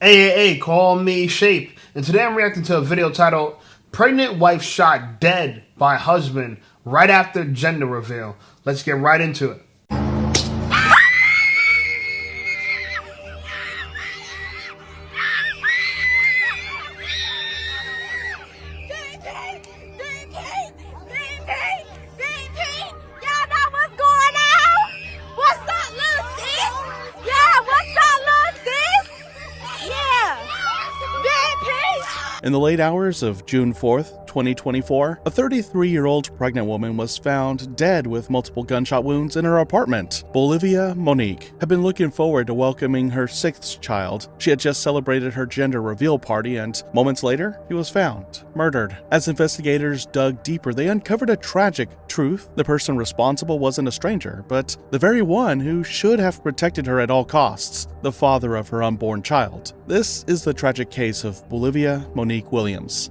Hey, call me Shape. And today I'm reacting to a video titled Pregnant Wife Shot Dead by Husband Right After Gender Reveal. Let's get right into it. In the late hours of June 4th, 2024, a 33-year-old pregnant woman was found dead with multiple gunshot wounds in her apartment. Bolivia Monique had been looking forward to welcoming her sixth child. She had just celebrated her gender reveal party, and moments later, she was found, murdered. As investigators dug deeper, they uncovered a tragic truth. The person responsible wasn't a stranger, but the very one who should have protected her at all costs, the father of her unborn child. This is the tragic case of Bolivia Monique Williams.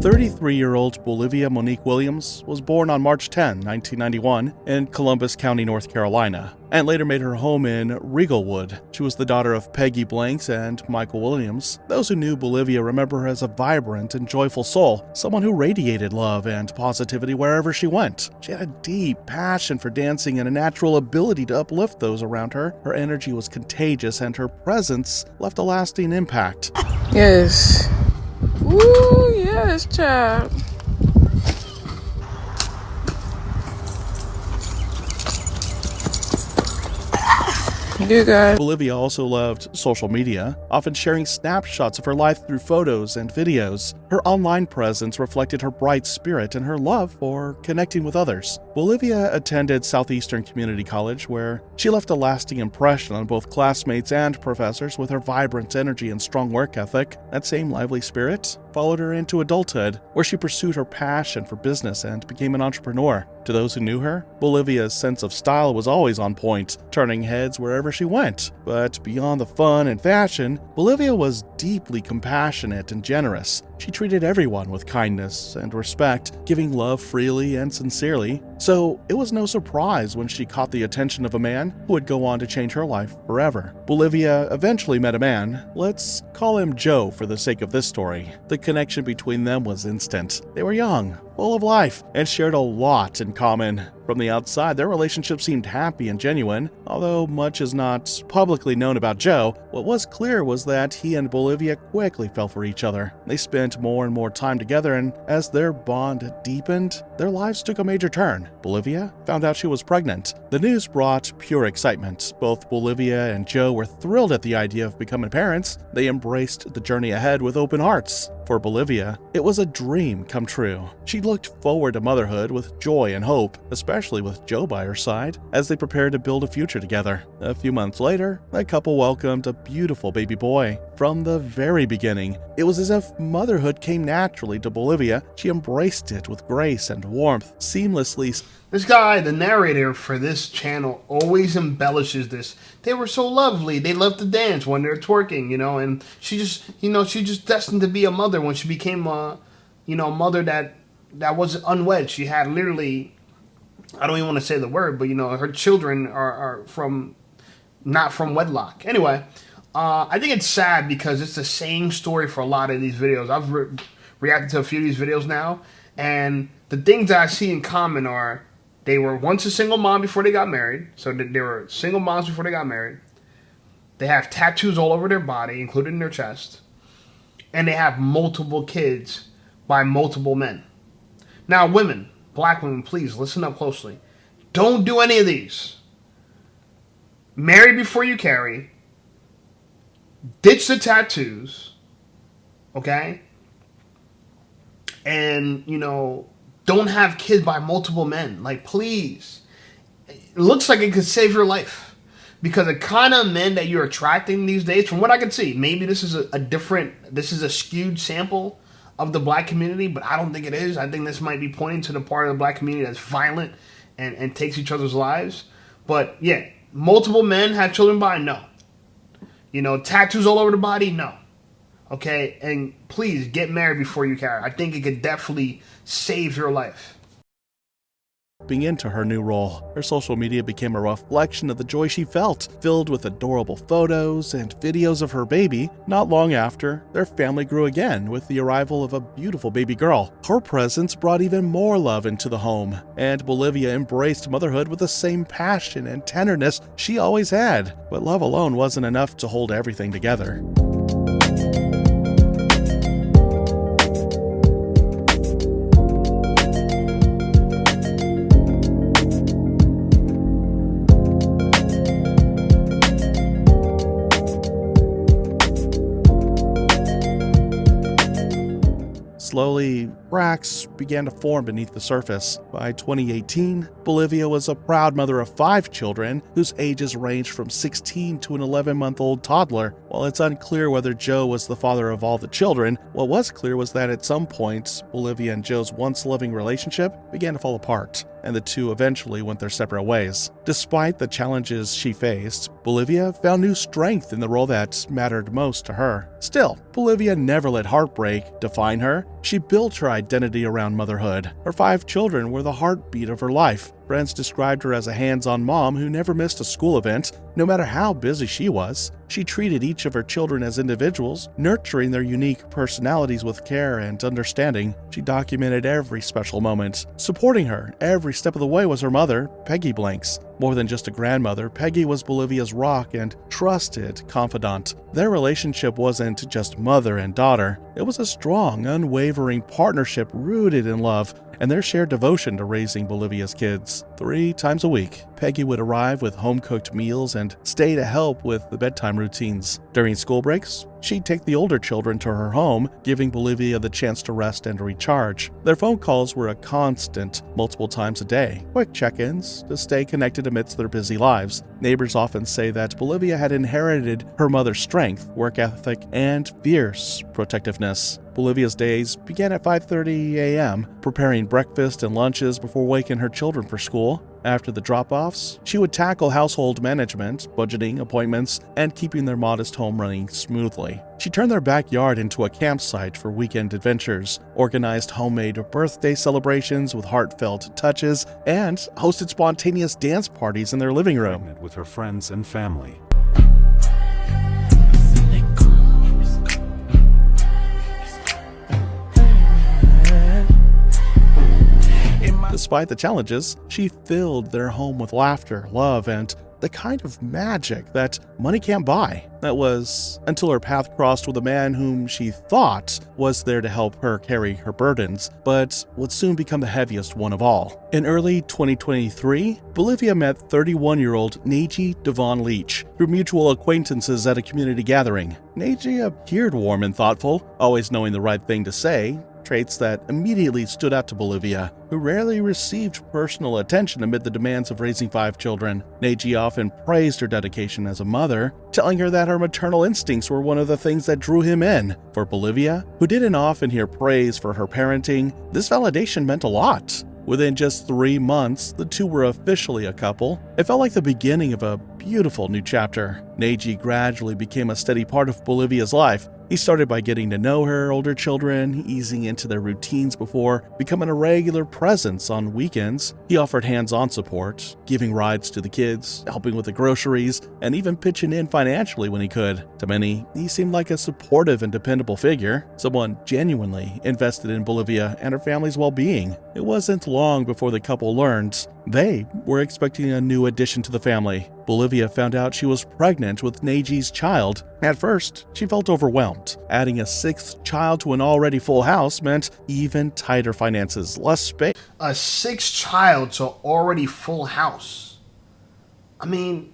Thirty-three-year-old Bolivia Monique Williams was born on March 10, 1991, in Columbus County, North Carolina, and later made her home in Regalwood. She was the daughter of Peggy Blanks and Michael Williams. Those who knew Bolivia remember her as a vibrant and joyful soul, someone who radiated love and positivity wherever she went. She had a deep passion for dancing and a natural ability to uplift those around her. Her energy was contagious, and her presence left a lasting impact. Yes. Ooh, yes, child. You guys. Bolivia also loved social media, often sharing snapshots of her life through photos and videos. Her online presence reflected her bright spirit and her love for connecting with others. Bolivia attended Southeastern Community College, where she left a lasting impression on both classmates and professors with her vibrant energy and strong work ethic. That same lively spirit followed her into adulthood, where she pursued her passion for business and became an entrepreneur. To those who knew her, Bolivia's sense of style was always on point, turning heads wherever she went. But beyond the fun and fashion, Bolivia was deeply compassionate and generous. She treated everyone with kindness and respect, giving love freely and sincerely. So it was no surprise when she caught the attention of a man who would go on to change her life forever. Bolivia eventually met a man. Let's call him Joe for the sake of this story. The connection between them was instant. They were young, full of life, and shared a lot in common. From the outside, their relationship seemed happy and genuine. Although much is not publicly known about Joe, what was clear was that he and Bolivia quickly fell for each other. They spent more and more time together, and as their bond deepened, their lives took a major turn. Bolivia found out she was pregnant. The news brought pure excitement. Both Bolivia and Joe were thrilled at the idea of becoming parents. They embraced the journey ahead with open hearts. For Bolivia, it was a dream come true. She looked forward to motherhood with joy and hope, especially with Joe by her side, as they prepared to build a future together. A few months later, the couple welcomed a beautiful baby boy. From the very beginning, it was as if motherhood came naturally to Bolivia. She embraced it with grace and warmth, seamlessly. This guy, the narrator for this channel, always embellishes this. They were so lovely. They loved to dance when they're twerking, and she's just destined to be a mother when she became a mother that was unwed. She had literally, I don't even want to say the word, but her children are not from wedlock. Anyway, I think it's sad because it's the same story for a lot of these videos. I've reacted to a few of these videos now, and the things that I see in common are they were once a single mom before they got married. So they were single moms before they got married. They have tattoos all over their body, including their chest. And they have multiple kids by multiple men. Now, women, black women, please listen up closely. Don't do any of these. Marry before you carry. Ditch the tattoos. Okay? And, don't have kids by multiple men. Like, please. It looks like it could save your life. Because the kind of men that you're attracting these days, from what I can see, maybe this is a skewed sample of the black community, but I don't think it is. I think this might be pointing to the part of the black community that's violent and takes each other's lives. But, yeah, multiple men have children by? No. Tattoos all over the body? No. Okay, and please get married before you carry. I think it could definitely save your life. Being into her new role, her social media became a reflection of the joy she felt, filled with adorable photos and videos of her baby. Not long after, their family grew again with the arrival of a beautiful baby girl. Her presence brought even more love into the home, and Bolivia embraced motherhood with the same passion and tenderness she always had. But love alone wasn't enough to hold everything together. Slowly, cracks began to form beneath the surface. By 2018, Bolivia was a proud mother of 5 children, whose ages ranged from 16 to an 11-month-old toddler. While it's unclear whether Joe was the father of all the children, what was clear was that at some point, Bolivia and Joe's once loving relationship began to fall apart, and the two eventually went their separate ways. Despite the challenges she faced, Bolivia found new strength in the role that mattered most to her. Still, Bolivia never let heartbreak define her. She built her identity around motherhood. Her 5 children were the heartbeat of her life. Friends described her as a hands-on mom who never missed a school event, no matter how busy she was. She treated each of her children as individuals, nurturing their unique personalities with care and understanding. She documented every special moment. Supporting her every step of the way was her mother, Peggy Blanks. More than just a grandmother, Peggy was Bolivia's rock and trusted confidant. Their relationship wasn't just mother and daughter. It was a strong, unwavering partnership rooted in love and their shared devotion to raising Bolivia's kids. 3 times a week, Peggy would arrive with home-cooked meals and stay to help with the bedtime routines. During school breaks, she'd take the older children to her home, giving Bolivia the chance to rest and recharge. Their phone calls were a constant, multiple times a day, quick check-ins to stay connected amidst their busy lives. Neighbors often say that Bolivia had inherited her mother's strength, work ethic, and fierce protectiveness. Bolivia's days began at 5:30 a.m., preparing breakfast and lunches before waking her children for school. After the drop-offs, she would tackle household management, budgeting, appointments, and keeping their modest home running smoothly. She turned their backyard into a campsite for weekend adventures, organized homemade birthday celebrations with heartfelt touches, and hosted spontaneous dance parties in their living room. With her friends and family. Despite the challenges, she filled their home with laughter, love, and the kind of magic that money can't buy. That was until her path crossed with a man whom she thought was there to help her carry her burdens, but would soon become the heaviest one of all. In early 2023, Bolivia met 31-year-old Niji Leach through mutual acquaintances at a community gathering. Niji appeared warm and thoughtful, always knowing the right thing to say, traits that immediately stood out to Bolivia, who rarely received personal attention amid the demands of raising 5 children. Niji often praised her dedication as a mother, telling her that her maternal instincts were one of the things that drew him in. For Bolivia, who didn't often hear praise for her parenting, this validation meant a lot. Within just 3 months, the two were officially a couple. It felt like the beginning of a beautiful new chapter. Niji gradually became a steady part of Bolivia's life. He started by getting to know her older children, easing into their routines before becoming a regular presence on weekends. He offered hands-on support, giving rides to the kids, helping with the groceries, and even pitching in financially when he could. To many, he seemed like a supportive and dependable figure, someone genuinely invested in Bolivia and her family's well-being. It wasn't long before the couple learned they were expecting a new addition to the family. Bolivia found out she was pregnant with Niji's child. At first, she felt overwhelmed. Adding a 6th child to an already full house meant even tighter finances, less space. A 6th child to already full house. I mean,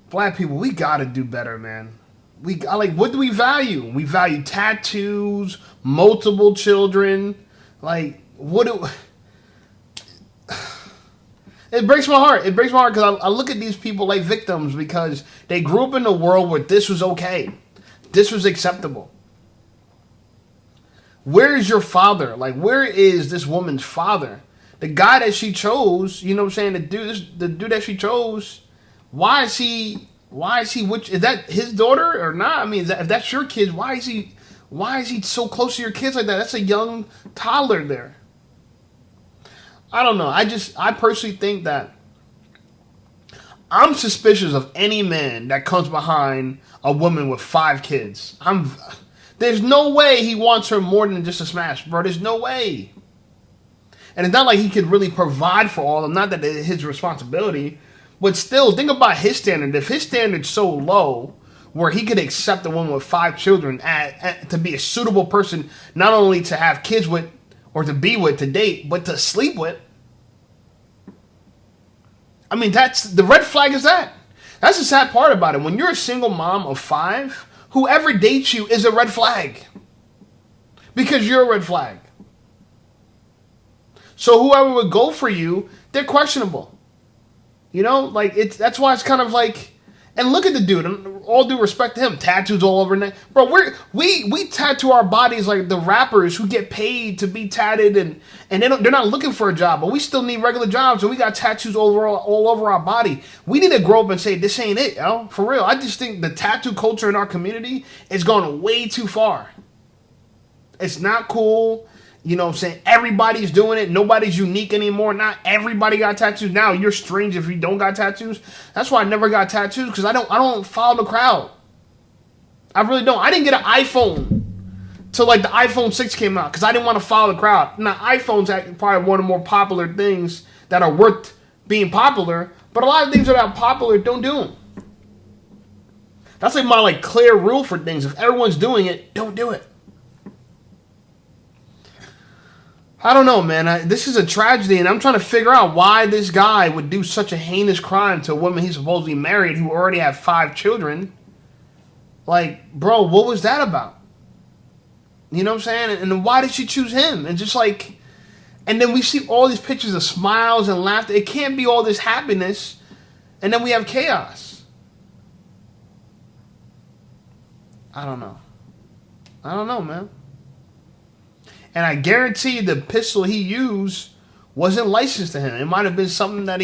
black people, we gotta do better, man. What do we value? We value tattoos, multiple children. It breaks my heart. It breaks my heart because I look at these people like victims because they grew up in a world where this was okay. This was acceptable. Where is your father? Where is this woman's father? The guy that she chose, you know what I'm saying? The dude that she chose, why is he Why is he? Which is that his daughter or not? I mean, if that's your kid, why is he? Why is he so close to your kids like that? That's a young toddler there. I don't know. I personally think that I'm suspicious of any man that comes behind a woman with 5 kids. There's no way he wants her more than just a smash, bro. There's no way. And it's not like he could really provide for all of them. Not that it's his responsibility. But still, think about his standard. If his standard's so low where he could accept a woman with 5 children to be a suitable person, not only to have kids with or to be with, to date, but to sleep with. I mean, that's the red flag is that. That's the sad part about it. When you're a single mom of 5, whoever dates you is a red flag. Because you're a red flag. So whoever would go for you, they're questionable. You know, like that's why it's kind of like, and look at the dude. And all due respect to him, tattoos all over neck, bro. We tattoo our bodies like the rappers who get paid to be tatted, and they're not looking for a job, but we still need regular jobs, and we got tattoos all over our body. We need to grow up and say this ain't it, yo, for real. I just think the tattoo culture in our community is going way too far. It's not cool. You know what I'm saying? Everybody's doing it. Nobody's unique anymore. Not everybody got tattoos. Now you're strange if you don't got tattoos. That's why I never got tattoos, because I don't follow the crowd. I really don't. I didn't get an iPhone till like the iPhone 6 came out because I didn't want to follow the crowd. Now iPhone's probably one of the more popular things that are worth being popular, but a lot of things that are popular don't do them. That's like my clear rule for things. If everyone's doing it, don't do it. I don't know, man. This is a tragedy, and I'm trying to figure out why this guy would do such a heinous crime to a woman he's supposedly married who already have 5 children. Like, bro, what was that about? You know what I'm saying? And why did she choose him? And just and then we see all these pictures of smiles and laughter. It can't be all this happiness, and then we have chaos. I don't know, man. And I guarantee the pistol he used wasn't licensed to him. It might have been something that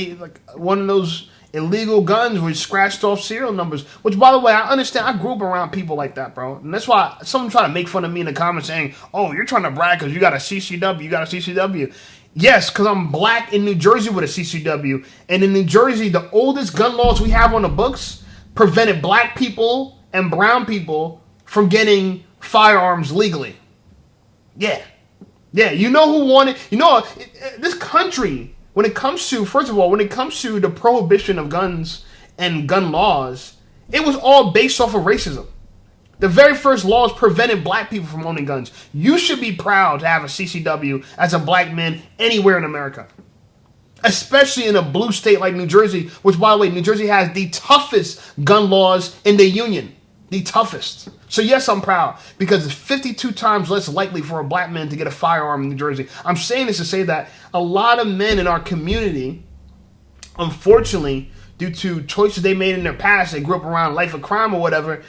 one of those illegal guns with scratched off serial numbers. Which, by the way, I understand. I grew up around people like that, bro. And that's why someone tried to make fun of me in the comments saying, oh, you're trying to brag because you got a CCW. Yes, because I'm black in New Jersey with a CCW. And in New Jersey, the oldest gun laws we have on the books prevented black people and brown people from getting firearms legally. Yeah. Yeah, you know who wanted... this country, when it comes to... First of all, when it comes to the prohibition of guns and gun laws, it was all based off of racism. The very first laws prevented black people from owning guns. You should be proud to have a CCW as a black man anywhere in America. Especially in a blue state like New Jersey, which, by the way, New Jersey has the toughest gun laws in the union. The toughest. So yes, I'm proud because it's 52 times less likely for a black man to get a firearm in New Jersey. I'm saying this to say that a lot of men in our community, unfortunately, due to choices they made in their past, they grew up around life of crime or whatever,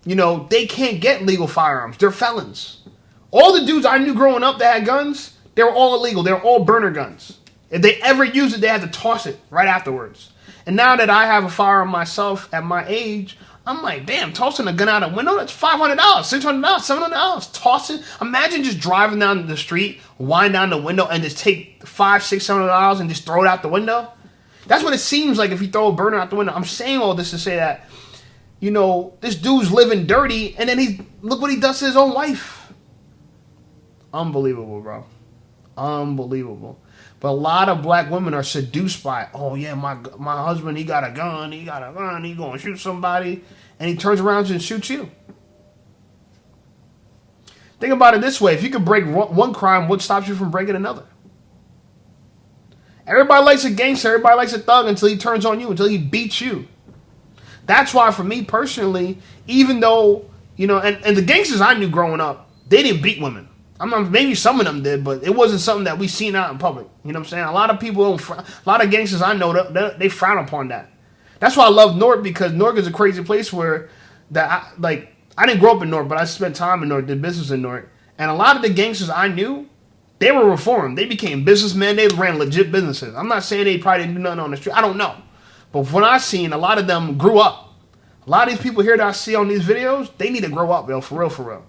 they can't get legal firearms. They're felons. All the dudes I knew growing up that had guns, they were all illegal. They were all burner guns. If they ever used it, they had to toss it right afterwards. And now that I have a firearm myself at my age, I'm like, damn, tossing a gun out a window, that's $500, $600, $700. Toss it. Imagine just driving down the street, wind down the window, and just take $500, $600, $700 and just throw it out the window. That's what it seems like if you throw a burner out the window. I'm saying all this to say that, this dude's living dirty, and then look what he does to his own wife. Unbelievable, bro. Unbelievable. But a lot of black women are seduced by it. Oh, yeah, my husband, he got a gun. He going to shoot somebody. And he turns around and shoots you. Think about it this way. If you could break one crime, what stops you from breaking another? Everybody likes a gangster. Everybody likes a thug until he turns on you, until he beats you. That's why, for me personally, even though, and the gangsters I knew growing up, they didn't beat women. Maybe some of them did, but it wasn't something that we seen out in public. You know what I'm saying? A lot of people a lot of gangsters I know, they frown upon that. That's why I love North, because North is a crazy place where I didn't grow up in North, but I spent time in North, did business in North. And a lot of the gangsters I knew, they were reformed. They became businessmen. They ran legit businesses. I'm not saying they probably didn't do nothing on the street. I don't know. But when I seen, a lot of them grew up. A lot of these people here that I see on these videos, they need to grow up, yo, for real, for real.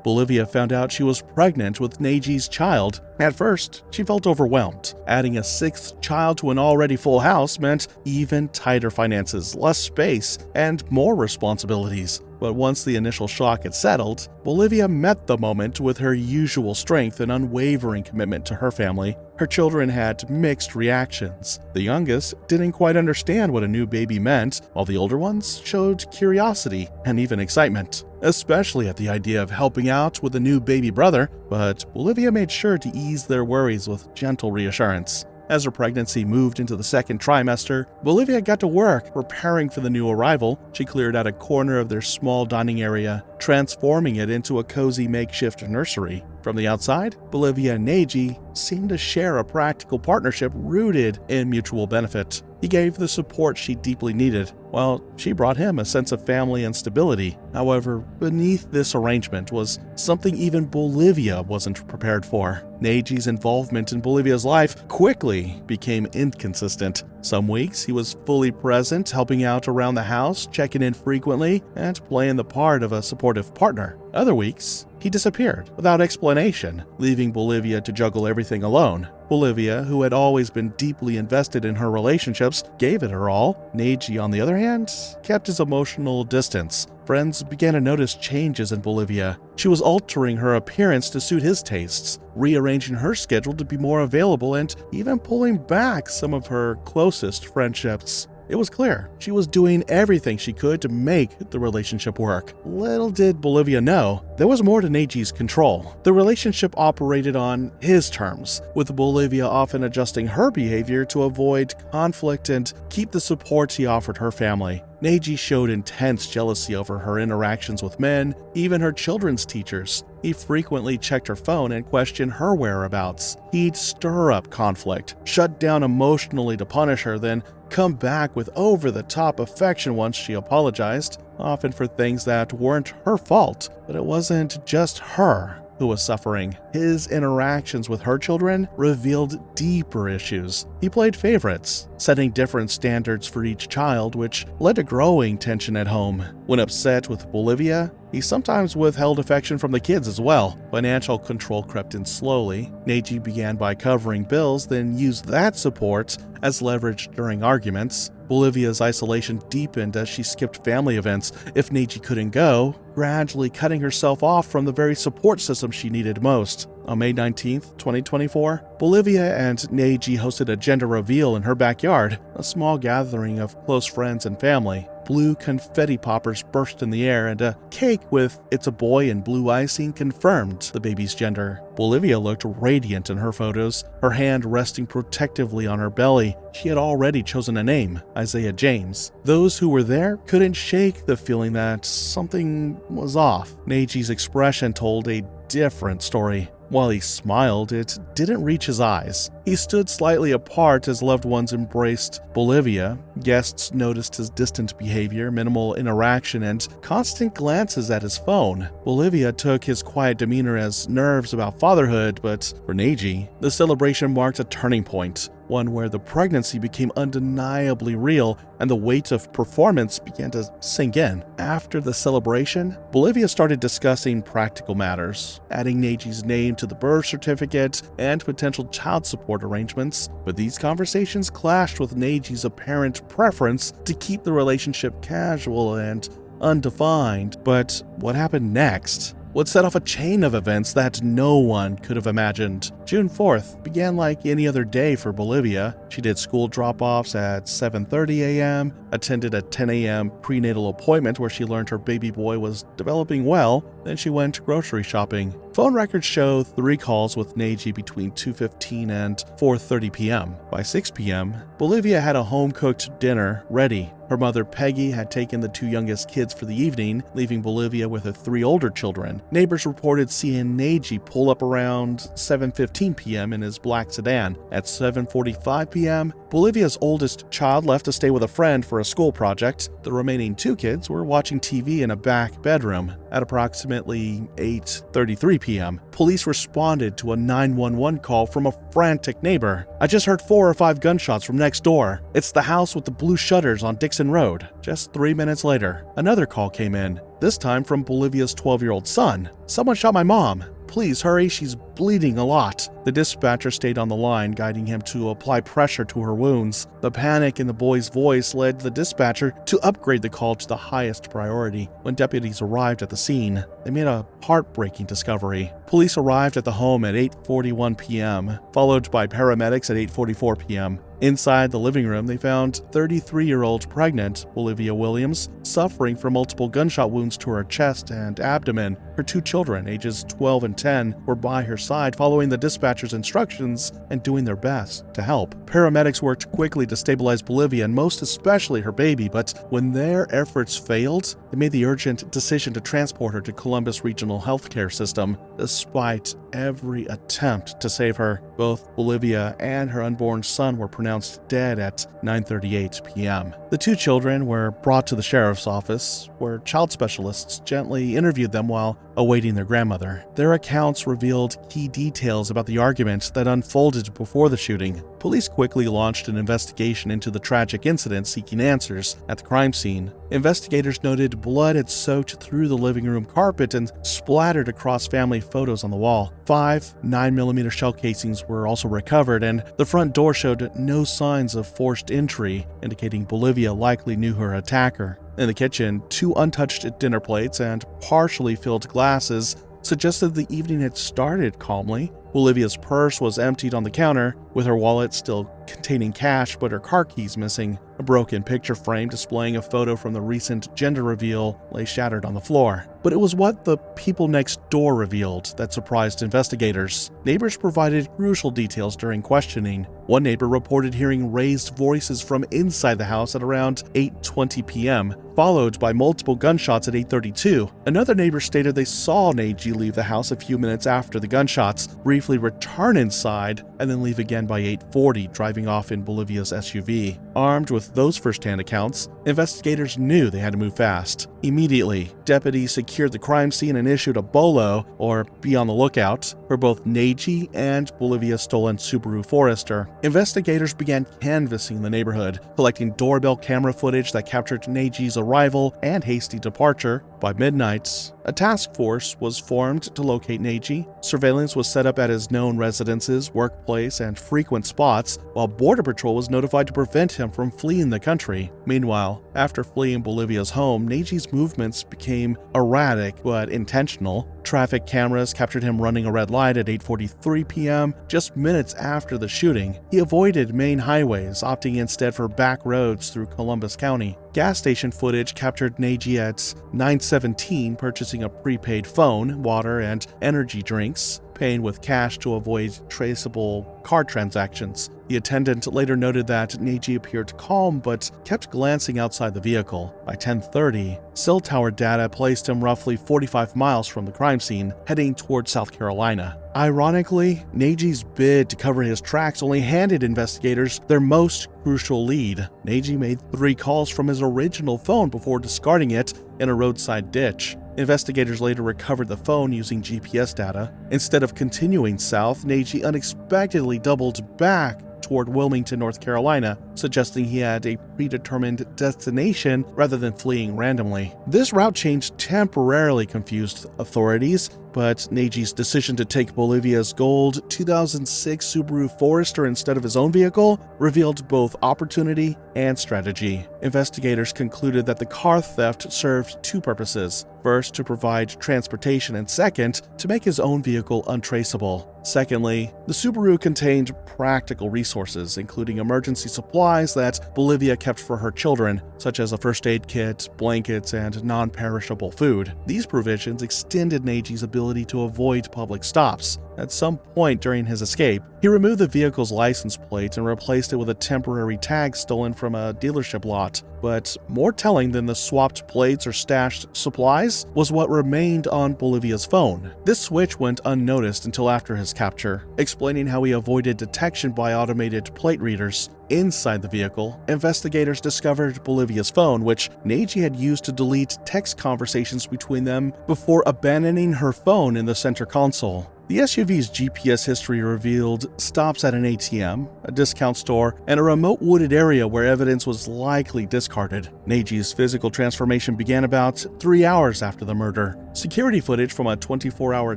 Bolivia found out she was pregnant with Niji's child. At first, she felt overwhelmed. Adding a sixth child to an already full house meant even tighter finances, less space, and more responsibilities. But once the initial shock had settled, Bolivia met the moment with her usual strength and unwavering commitment to her family. Her children had mixed reactions. The youngest didn't quite understand what a new baby meant, while the older ones showed curiosity and even excitement, especially at the idea of helping out with a new baby brother. But Bolivia made sure to ease their worries with gentle reassurance. As her pregnancy moved into the second trimester, Bolivia got to work preparing for the new arrival. She cleared out a corner of their small dining area, transforming it into a cozy makeshift nursery. From the outside, Bolivia and Niji seemed to share a practical partnership rooted in mutual benefit. He gave the support she deeply needed, while she brought him a sense of family and stability. However, beneath this arrangement was something even Bolivia wasn't prepared for. Niji's involvement in Bolivia's life quickly became inconsistent. Some weeks he was fully present, helping out around the house, checking in frequently, and playing the part of a supportive partner. Other weeks, he disappeared without explanation, leaving Bolivia to juggle everything alone. Bolivia, who had always been deeply invested in her relationships, gave it her all. Niji, on the other hand, kept his emotional distance. Friends began to notice changes in Bolivia. She was altering her appearance to suit his tastes, rearranging her schedule to be more available, and even pulling back some of her closest friendships. It was clear she was doing everything she could to make the relationship work. Little did Bolivia know, there was more to Niji's control. The relationship operated on his terms, with Bolivia often adjusting her behavior to avoid conflict and keep the support he offered her family. Niji showed intense jealousy over her interactions with men, even her children's teachers. He frequently checked her phone and questioned her whereabouts. He'd stir up conflict, shut down emotionally to punish her, then come back with over-the-top affection once she apologized, often for things that weren't her fault. But it wasn't just her who was suffering. His interactions with her children revealed deeper issues. He played favorites, setting different standards for each child, which led to growing tension at home. When upset with Bolivia, he sometimes withheld affection from the kids as well. Financial control crept in slowly. Niji began by covering bills, then used that support as leverage during arguments. Bolivia's isolation deepened as she skipped family events if Niji couldn't go, gradually cutting herself off from the very support system she needed most. On May 19, 2024, Bolivia and Niji hosted a gender reveal in her backyard, a small gathering of close friends and family. Blue confetti poppers burst in the air, and a cake with "It's a boy" and blue icing confirmed the baby's gender. Bolivia looked radiant in her photos, her hand resting protectively on her belly. She had already chosen a name, Isaiah James. Those who were there couldn't shake the feeling that something was off. Niji's expression told a different story. While he smiled, it didn't reach his eyes. He stood slightly apart as loved ones embraced Bolivia. Guests noticed his distant behavior, minimal interaction, and constant glances at his phone. Bolivia took his quiet demeanor as nerves about fatherhood, but for Niji, the celebration marked a turning point, one where the pregnancy became undeniably real and the weight of performance began to sink in. After the celebration, Bolivia started discussing practical matters, adding Niji's name to the birth certificate and potential child support arrangements. But these conversations clashed with Niji's apparent preference to keep the relationship casual and undefined. But what happened next would set off a chain of events that no one could have imagined. June 4th began like any other day for Bolivia. She did school drop-offs at 7:30 a.m., attended a 10 a.m. prenatal appointment where she learned her baby boy was developing well, then she went grocery shopping. Phone records show 3 calls with Niji between 2:15 and 4:30 p.m. By 6 p.m., Bolivia had a home-cooked dinner ready. Her mother, Peggy, had taken the 2 youngest kids for the evening, leaving Bolivia with her 3 older children. Neighbors reported seeing Niji pull up around 7:15 p.m. in his black sedan. At 7:45 p.m., Bolivia's oldest child left to stay with a friend for a school project. The remaining 2 kids were watching TV in a back bedroom. At approximately 8:33 p.m., police responded to a 911 call from a frantic neighbor. "I just heard 4 or 5 gunshots from next door. It's the house with the blue shutters on Dixon Jefferson Road. Just 3 minutes later, another call came in, this time from Bolivia's 12-year-old son. "Someone shot my mom. Please hurry, she's bleeding a lot." The dispatcher stayed on the line, guiding him to apply pressure to her wounds. The panic in the boy's voice led the dispatcher to upgrade the call to the highest priority. When deputies arrived at the scene, they made a heartbreaking discovery. Police arrived at the home at 8:41 p.m., followed by paramedics at 8:44 p.m. Inside the living room, they found 33-year-old pregnant Bolivia Williams suffering from multiple gunshot wounds to her chest and abdomen. Her 2 children, ages 12 and 10, were by her side following the dispatcher's instructions and doing their best to help. Paramedics worked quickly to stabilize Bolivia and most especially her baby, but when their efforts failed, they made the urgent decision to transport her to Columbus Regional Healthcare System. Despite every attempt to save her, both Bolivia and her unborn son were pronounced dead at 9:38 p.m. The 2 children were brought to the sheriff's office, where child specialists gently interviewed them while awaiting their grandmother. Their accounts revealed key details about the argument that unfolded before the shooting. Police quickly launched an investigation into the tragic incident, seeking answers at the crime scene. Investigators noted blood had soaked through the living room carpet and splattered across family photos on the wall. 5 9mm shell casings were also recovered, and the front door showed no signs of forced entry, indicating Bolivia likely knew her attacker. In the kitchen, 2 untouched dinner plates and partially filled glasses suggested the evening had started calmly. Bolivia's purse was emptied on the counter, with her wallet still containing cash but her car keys missing. A broken picture frame displaying a photo from the recent gender reveal lay shattered on the floor. But it was what the people next door revealed that surprised investigators. Neighbors provided crucial details during questioning. One neighbor reported hearing raised voices from inside the house at around 8:20 p.m., followed by multiple gunshots at 8:32. Another neighbor stated they saw Niji leave the house a few minutes after the gunshots, briefly return inside, and then leave again by 8:40, driving off in Bolivia's SUV. Armed with those first-hand accounts, investigators knew they had to move fast. Immediately, deputies secured the crime scene and issued a bolo, or be on the lookout, for both Niji and Bolivia's stolen Subaru Forester. Investigators began canvassing the neighborhood, collecting doorbell camera footage that captured Niji's arrival and hasty departure. By midnight, a task force was formed to locate Niji. Surveillance was set up at his known residences, workplace, and frequent spots, while Border Patrol was notified to prevent him from fleeing the country. Meanwhile, after fleeing Bolivia's home, Niji's movements became erratic but intentional. Traffic cameras captured him running a red light at 8:43 p.m., just minutes after the shooting. He avoided main highways, opting instead for back roads through Columbus County. Gas station footage captured Niji at 9:17 purchasing a prepaid phone, water, and energy drinks, paying with cash to avoid traceable card transactions. The attendant later noted that Niji appeared calm but kept glancing outside the vehicle. By 10:30, cell tower data placed him roughly 45 miles from the crime scene, heading towards South Carolina. Ironically, Niji's bid to cover his tracks only handed investigators their most crucial lead. Niji made 3 calls from his original phone before discarding it in a roadside ditch. Investigators later recovered the phone using GPS data. Instead of continuing south, Niji unexpectedly doubled back toward Wilmington, North Carolina, suggesting he had a predetermined destination rather than fleeing randomly. This route change temporarily confused authorities, but Niji's decision to take Bolivia's gold 2006 Subaru Forester instead of his own vehicle revealed both opportunity and strategy. Investigators concluded that the car theft served 2 purposes. First, to provide transportation, and second, to make his own vehicle untraceable. Secondly, the Subaru contained practical resources, including emergency supplies that Bolivia kept for her children, such as a first aid kit, blankets, and non-perishable food. These provisions extended Niji's ability to avoid public stops. At some point during his escape, he removed the vehicle's license plate and replaced it with a temporary tag stolen from a dealership lot. But more telling than the swapped plates or stashed supplies was what remained on Bolivia's phone. This switch went unnoticed until after his capture, explaining how he avoided detection by automated plate readers. Inside the vehicle, investigators discovered Bolivia's phone, which Niji had used to delete text conversations between them before abandoning her phone in the center console. The SUV's GPS history revealed stops at an ATM, a discount store, and a remote wooded area where evidence was likely discarded. Niji's physical transformation began about 3 hours after the murder. Security footage from a 24-hour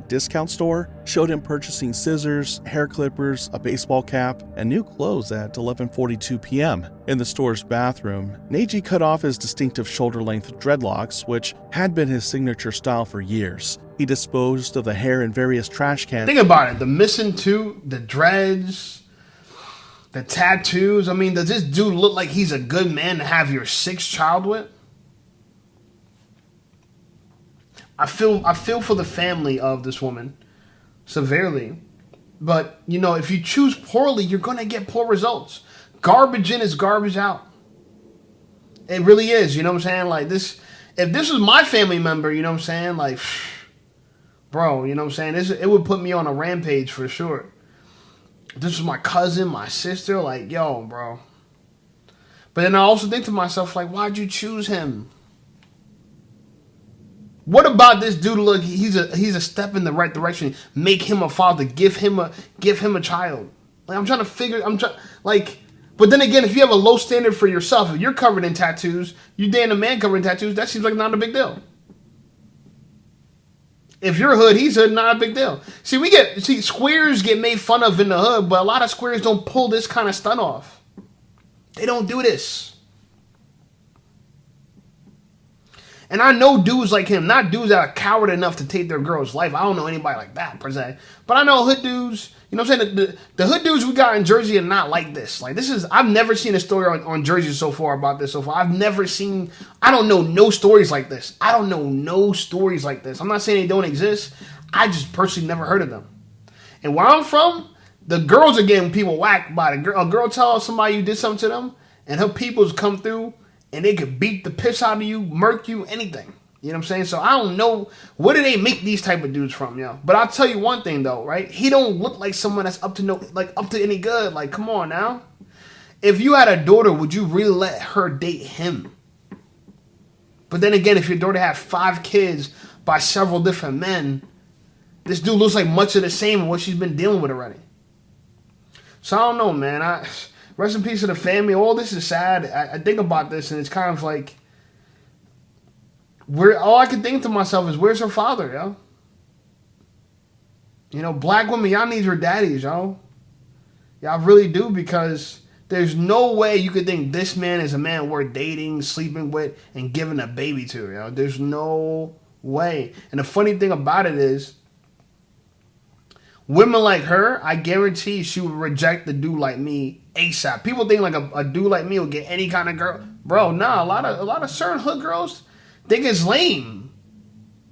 discount store showed him purchasing scissors, hair clippers, a baseball cap, and new clothes at 11:42 p.m. In the store's bathroom, Niji cut off his distinctive shoulder-length dreadlocks, which had been his signature style for years. He disposed of the hair in various trash cans. Think about it. The missing tooth, the dreads, the tattoos. I mean, does this dude look like he's a good man to have your sixth child with? I feel for the family of this woman severely. But, you know, if you choose poorly, you're going to get poor results. Garbage in is garbage out. It really is, you know what I'm saying? Like this, if this was my family member, you know what I'm saying? Like, bro, you know what I'm saying? It would put me on a rampage for sure. If this was my cousin, my sister, like, yo, bro. But then I also think to myself, like, why'd you choose him? What about this dude? Look, he's a step in the right direction. Make him a father. Give him a child. Like, I'm trying to figure. But then again, if you have a low standard for yourself, if you're covered in tattoos, you dating a man covered in tattoos, that seems like not a big deal. If you're hood, he's hood, not a big deal. See, squares get made fun of in the hood, but a lot of squares don't pull this kind of stunt off. They don't do this. And I know dudes like him, not dudes that are coward enough to take their girl's life. I don't know anybody like that, per se. But I know hood dudes, you know what I'm saying? The hood dudes we got in Jersey are not like this. Like, I've never seen a story on Jersey so far about this so far. I don't know no stories like this. I don't know no stories like this. I'm not saying they don't exist. I just personally never heard of them. And where I'm from, the girls are getting people whacked by a girl tell somebody you did something to them, and her peoples come through, and they could beat the piss out of you, murk you, anything. You know what I'm saying? So I don't know, where do they make these type of dudes from, yo? But I'll tell you one thing though, right? He don't look like someone that's up to any good. Like, come on now. If you had a daughter, would you really let her date him? But then again, if your daughter had 5 kids by several different men, this dude looks like much of the same of what she's been dealing with already. So I don't know, man. Rest in peace to the family. All this is sad. I think about this, and it's kind of like, all I can think to myself is, where's her father, yo? You know, black women, y'all need your daddies, yo. Y'all really do, because there's no way you could think this man is a man worth dating, sleeping with, and giving a baby to, yo. There's no way. And the funny thing about it is, women like her, I guarantee she would reject the dude like me ASAP. People think like a dude like me will get any kind of girl. Bro, nah, a lot of certain hood girls think it's lame.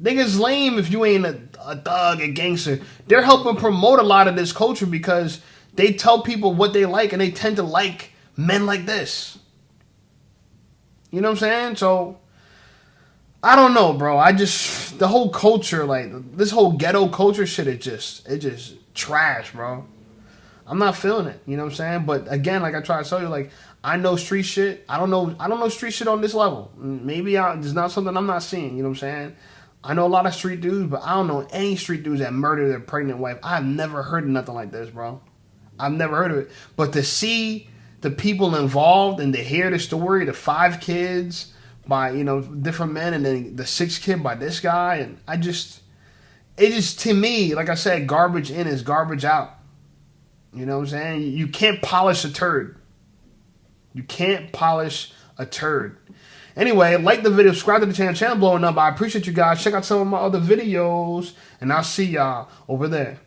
Think it's lame if you ain't a thug, a gangster. They're helping promote a lot of this culture because they tell people what they like, and they tend to like men like this. You know what I'm saying? So, I don't know, bro. The whole culture, like, this whole ghetto culture shit, it just trash, bro. I'm not feeling it, you know what I'm saying? But again, like I try to tell you, like, I know street shit. I don't know street shit on this level. Maybe it's not something I'm not seeing, you know what I'm saying? I know a lot of street dudes, but I don't know any street dudes that murder their pregnant wife. I've never heard of nothing like this, bro. I've never heard of it. But to see the people involved and to hear the story, the 5 kids by, you know, different men, and then the 6th kid by this guy, and it just, to me, like I said, garbage in is garbage out. You know what I'm saying? You can't polish a turd. You can't polish a turd. Anyway, like the video, subscribe to the channel blowing up. I appreciate you guys. Check out some of my other videos, and I'll see y'all over there.